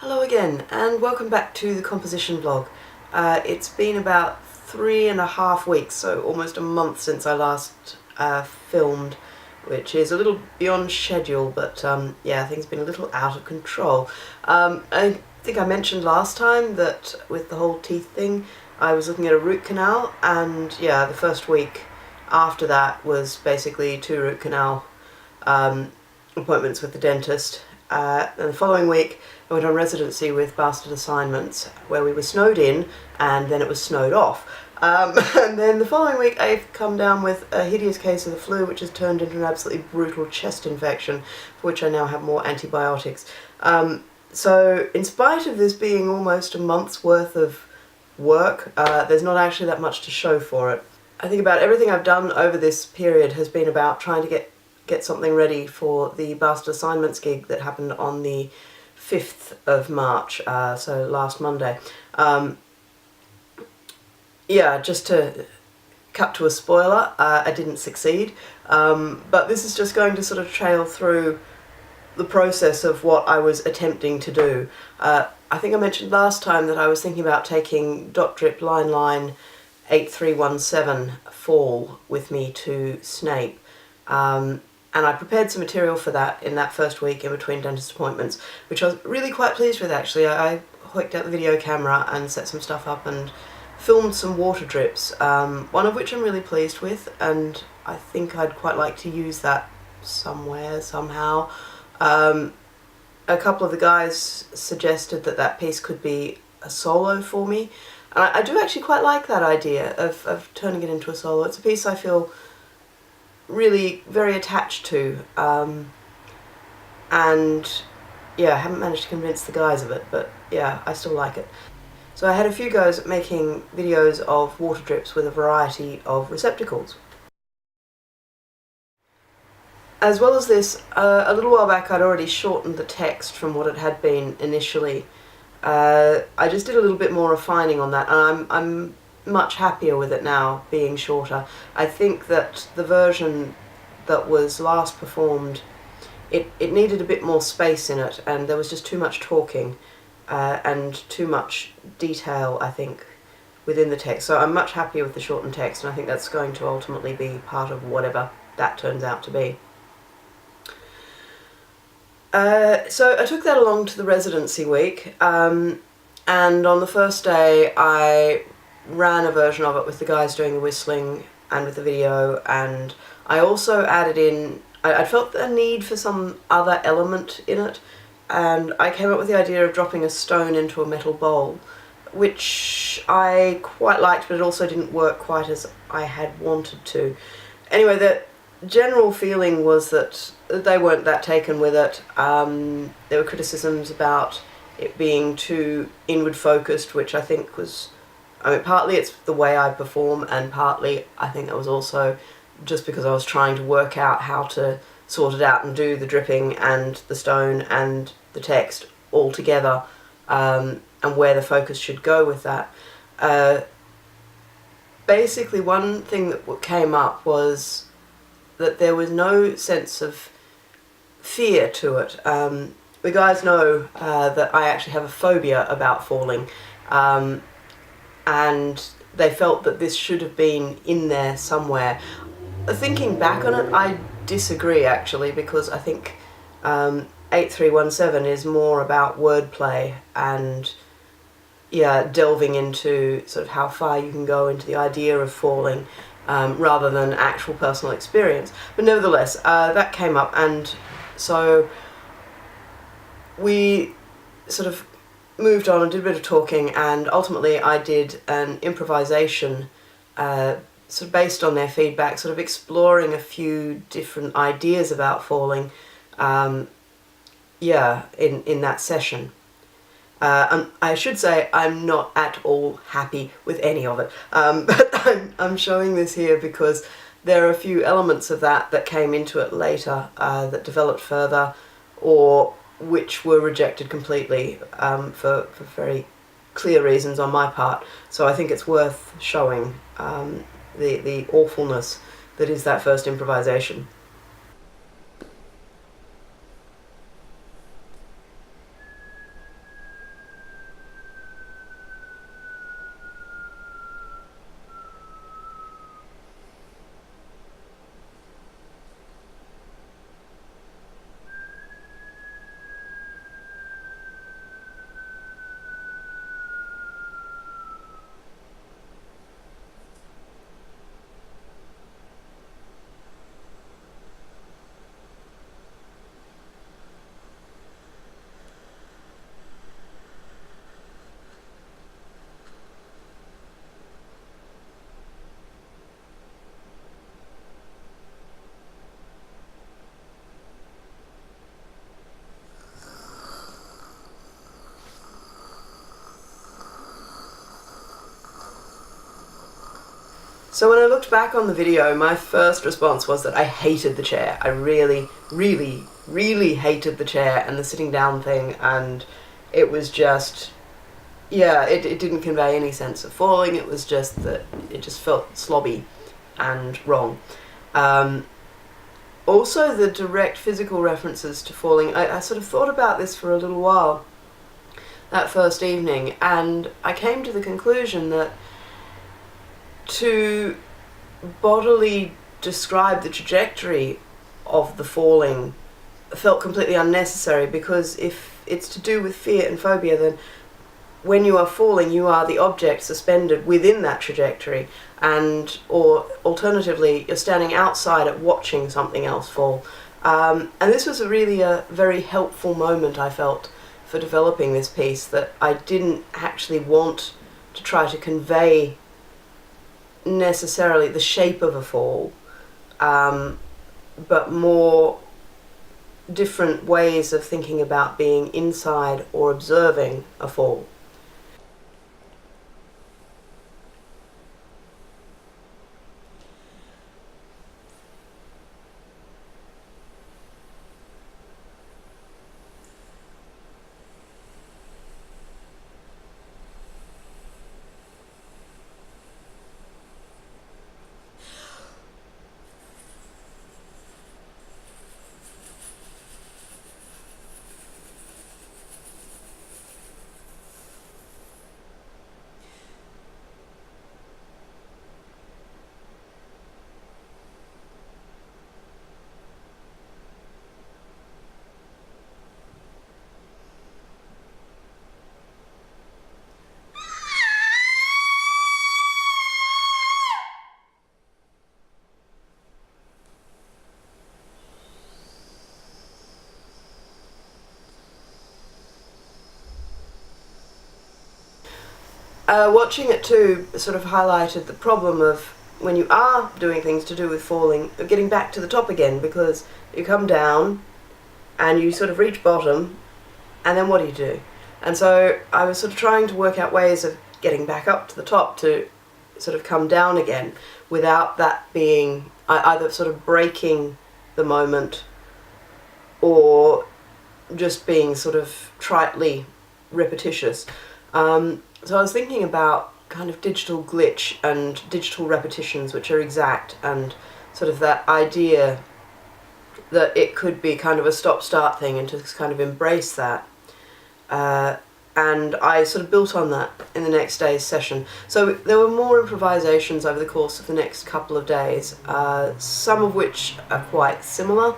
Hello again, and welcome back to the composition vlog. It's been about 3.5 weeks, so almost a month since I last filmed, which is a little beyond schedule, but yeah, things have been a little out of control. I think I mentioned last time that with the whole teeth thing, I was looking at a root canal, and yeah, the first week after that was basically 2 root canal appointments with the dentist. And the following week I went on residency with Bastard Assignments, where we were snowed in and then it was snowed off. And then the following week I've come down with a hideous case of the flu, which has turned into an absolutely brutal chest infection, for which I now have more antibiotics. So in spite of this being almost a month's worth of work, there's not actually that much to show for it. I think about everything I've done over this period has been about trying to get something ready for the Bastard Assignments gig that happened on the 5th of March, so last Monday. Yeah, just to cut to a spoiler, I didn't succeed, but this is just going to sort of trail through the process of what I was attempting to do. I think I mentioned last time that I was thinking about taking Dot Drip Line 8317 Fall with me to Snape. And I prepared some material for that in that first week in between dentist appointments, which I was really quite pleased with actually. I hooked out the video camera and set some stuff up and filmed some water drips, one of which I'm really pleased with, and I think I'd quite like to use that somewhere, somehow. A couple of the guys suggested that that piece could be a solo for me, and I do actually quite like that idea of turning it into a solo. It's a piece I feel really very attached to, and yeah, I haven't managed to convince the guys of it, but yeah, I still like it. So I had a few goes at making videos of water drips with a variety of receptacles. As well as this, a little while back I'd already shortened the text from what it had been initially. I just did a little bit more refining on that, and I'm much happier with it now being shorter. I think that the version that was last performed, it needed a bit more space in it, and there was just too much talking and too much detail, I think, within the text. So I'm much happier with the shortened text, and I think that's going to ultimately be part of whatever that turns out to be. So I took that along to the residency week, and on the first day I ran a version of it with the guys doing the whistling and with the video, and I also added in, I felt a need for some other element in it, and I came up with the idea of dropping a stone into a metal bowl, which I quite liked, but it also didn't work quite as I had wanted to. Anyway, the general feeling was that they weren't that taken with it. There were criticisms about it being too inward focused, which I think was, I mean, partly it's the way I perform, and partly I think that was also just because I was trying to work out how to sort it out and do the dripping and the stone and the text all together, and where the focus should go with that. Basically, one thing that came up was that there was no sense of fear to it. The guys know that I actually have a phobia about falling, and they felt that this should have been in there somewhere. Thinking back on it, I disagree actually, because I think 8317 is more about wordplay and yeah, delving into sort of how far you can go into the idea of falling, rather than actual personal experience. But nevertheless, that came up, and so we sort of moved on and did a bit of talking, and ultimately I did an improvisation sort of based on their feedback, sort of exploring a few different ideas about falling, yeah, in that session. And I should say I'm not at all happy with any of it, but I'm showing this here because there are a few elements of that came into it later, that developed further, or which were rejected completely for very clear reasons on my part. So I think it's worth showing the awfulness that is that first improvisation. So when I looked back on the video, my first response was that I hated the chair. I really, really, really hated the chair and the sitting down thing, and it was just, yeah, it didn't convey any sense of falling. It was just that it just felt slobby and wrong. Also, the direct physical references to falling, I sort of thought about this for a little while that first evening, and I came to the conclusion that to bodily describe the trajectory of the falling felt completely unnecessary, because if it's to do with fear and phobia, then when you are falling, you are the object suspended within that trajectory, and or alternatively, you're standing outside at watching something else fall. And this was really a very helpful moment, I felt, for developing this piece, that I didn't actually want to try to convey necessarily the shape of a fall, but more different ways of thinking about being inside or observing a fall. Watching it too sort of highlighted the problem of when you are doing things to do with falling, getting back to the top again, because you come down and you sort of reach bottom, and then what do? And so I was sort of trying to work out ways of getting back up to the top to sort of come down again without that being either sort of breaking the moment or just being sort of tritely repetitious. So I was thinking about kind of digital glitch and digital repetitions which are exact, and sort of that idea that it could be kind of a stop-start thing, and to kind of embrace that. And I sort of built on that in the next day's session. So there were more improvisations over the course of the next couple of days, some of which are quite similar.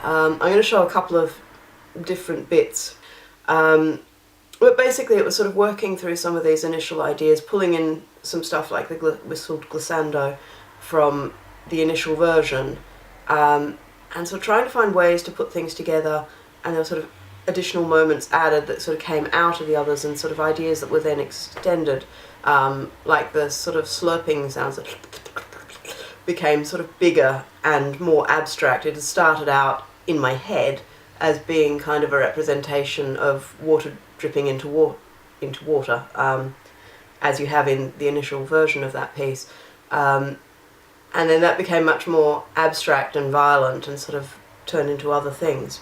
I'm going to show a couple of different bits. But basically it was sort of working through some of these initial ideas, pulling in some stuff like the whistled glissando from the initial version, and so trying to find ways to put things together, and there were sort of additional moments added that sort of came out of the others, and sort of ideas that were then extended, like the sort of slurping sounds that became sort of bigger and more abstract. It had started out in my head as being kind of a representation of water dripping into water, as you have in the initial version of that piece. And then that became much more abstract and violent and sort of turned into other things.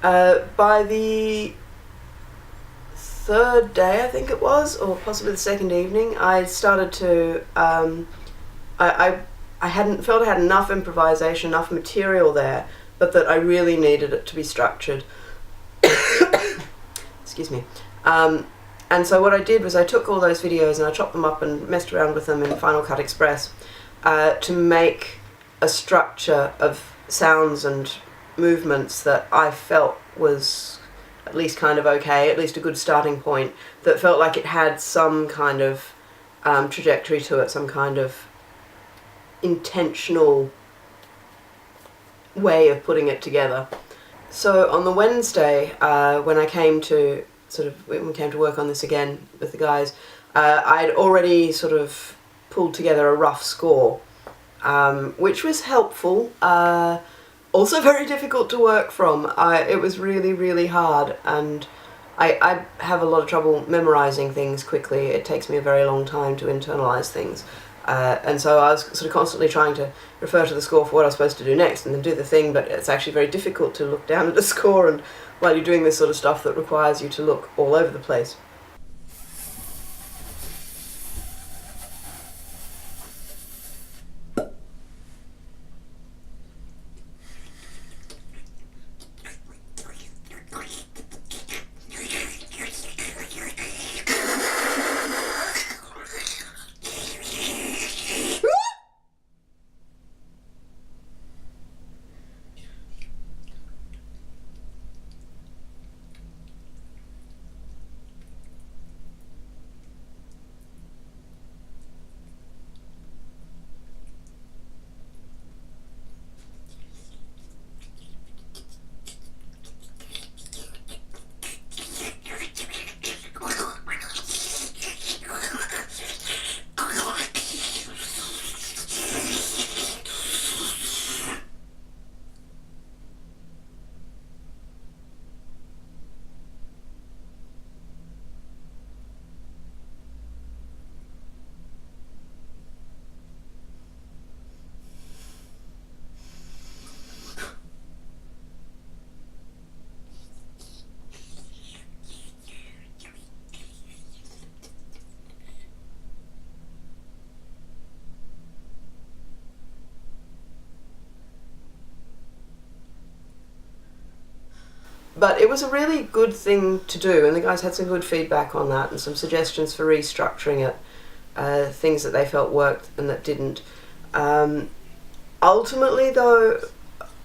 By the third day, I think it was, or possibly the second evening, I started to, I hadn't felt I had enough improvisation, enough material there, but that I really needed it to be structured. Excuse me. And so what I did was I took all those videos and I chopped them up and messed around with them in Final Cut Express to make a structure of sounds and movements that I felt was at least kind of okay, at least a good starting point, that felt like it had some kind of trajectory to it, some kind of intentional way of putting it together. So on the Wednesday, when we came to work on this again with the guys, I'd already sort of pulled together a rough score, which was helpful. Also very difficult to work from. It was really, really hard, and I have a lot of trouble memorising things quickly. It takes me a very long time to internalise things. And so I was sort of constantly trying to refer to the score for what I was supposed to do next and then do the thing, but it's actually very difficult to look down at a score and while you're doing this sort of stuff that requires you to look all over the place. But it was a really good thing to do, and the guys had some good feedback on that and some suggestions for restructuring it, things that they felt worked and that didn't. Ultimately, though,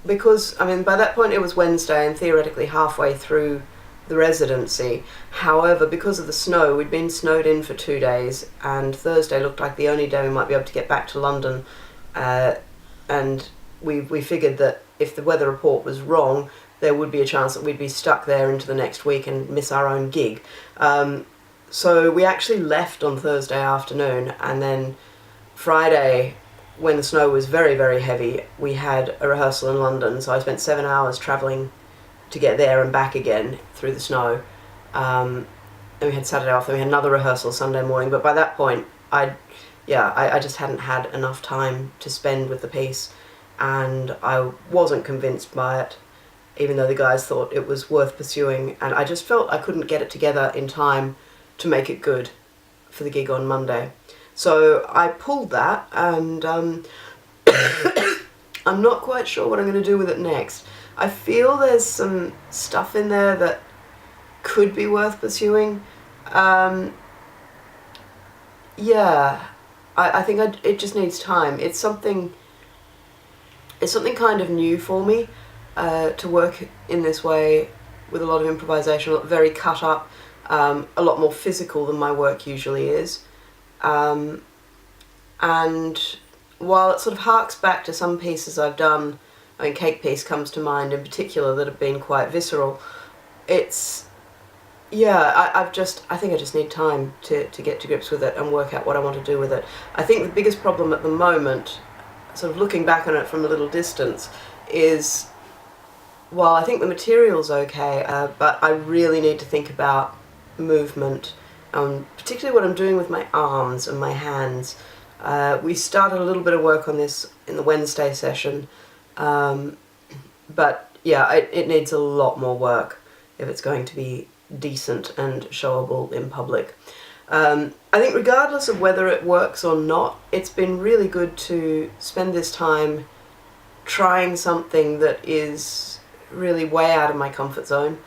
because, I mean, by that point it was Wednesday and theoretically halfway through the residency. However, because of the snow, we'd been snowed in for 2 days, and Thursday looked like the only day we might be able to get back to London, and we figured that if the weather report was wrong, there would be a chance that we'd be stuck there into the next week and miss our own gig. So we actually left on Thursday afternoon, and then Friday, when the snow was very, very heavy, we had a rehearsal in London, so I spent 7 hours travelling to get there and back again through the snow. And we had Saturday off, then we had another rehearsal Sunday morning, but by that point, I just hadn't had enough time to spend with the piece, and I wasn't convinced by it, even though the guys thought it was worth pursuing, and I just felt I couldn't get it together in time to make it good for the gig on Monday. So I pulled that, and I'm not quite sure what I'm going to do with it next. I feel there's some stuff in there that could be worth pursuing. I think it just needs time. It's something kind of new for me. To work in this way with a lot of improvisation, very cut up, a lot more physical than my work usually is. And while it sort of harks back to some pieces I've done, I mean, Cake Piece comes to mind in particular, that have been quite visceral, I think I just need time to get to grips with it and work out what I want to do with it. I think the biggest problem at the moment, sort of looking back on it from a little distance, is, while I think the material's okay, but I really need to think about movement, particularly what I'm doing with my arms and my hands. We started a little bit of work on this in the Wednesday session, but yeah, it needs a lot more work if it's going to be decent and showable in public. I think regardless of whether it works or not, it's been really good to spend this time trying something that is really way out of my comfort zone.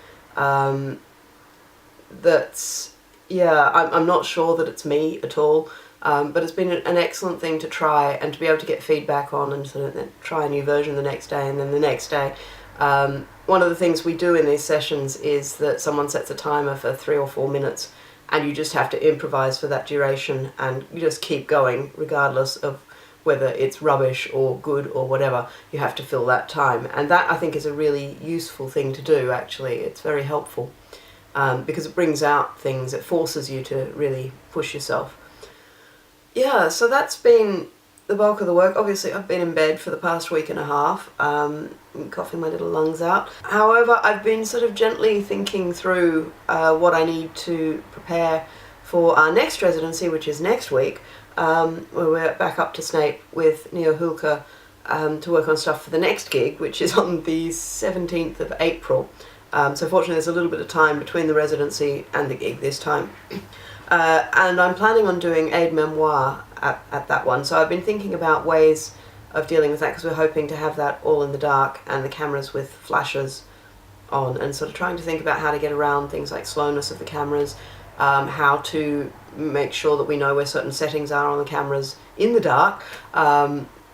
That's, yeah, I'm not sure that it's me at all, but it's been an excellent thing to try and to be able to get feedback on and sort of then try a new version the next day and then the next day. One of the things we do in these sessions is that someone sets a timer for 3 or 4 minutes and you just have to improvise for that duration and you just keep going regardless of whether it's rubbish or good or whatever. You have to fill that time, and that I think is a really useful thing to do. Actually, it's very helpful because it brings out things, it forces you to really push yourself. Yeah, so that's been the bulk of the work. Obviously I've been in bed for the past week and a half, coughing my little lungs out. However, I've been sort of gently thinking through what I need to prepare for our next residency, which is next week, where we're back up to Snape with Neo Hulka to work on stuff for the next gig, which is on the 17th of April. So fortunately there's a little bit of time between the residency and the gig this time. And I'm planning on doing aide memoire at that one, so I've been thinking about ways of dealing with that because we're hoping to have that all in the dark and the cameras with flashes on, and sort of trying to think about how to get around things like slowness of the cameras, how to make sure that we know where certain settings are on the cameras in the dark,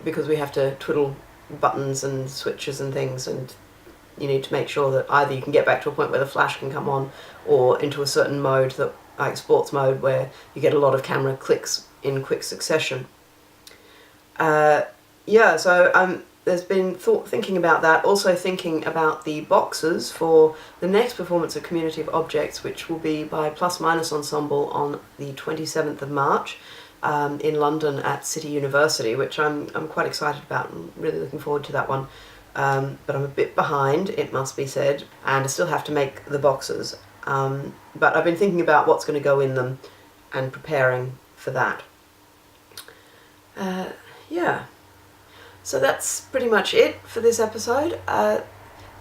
because we have to twiddle buttons and switches and things, and you need to make sure that either you can get back to a point where the flash can come on or into a certain mode, that like sports mode, where you get a lot of camera clicks in quick succession. Yeah, so there's been thinking about that, also thinking about the boxes for the next performance of Community of Objects, which will be by Plus Minus Ensemble on the 27th of March in London at City University, which I'm quite excited about and really looking forward to that one. But I'm a bit behind, it must be said, and I still have to make the boxes. But I've been thinking about what's going to go in them and preparing for that. Yeah. So that's pretty much it for this episode.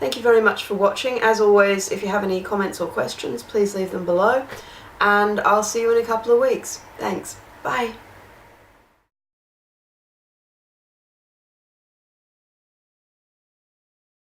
Thank you very much for watching. As always, if you have any comments or questions, please leave them below. And I'll see you in a couple of weeks. Thanks. Bye.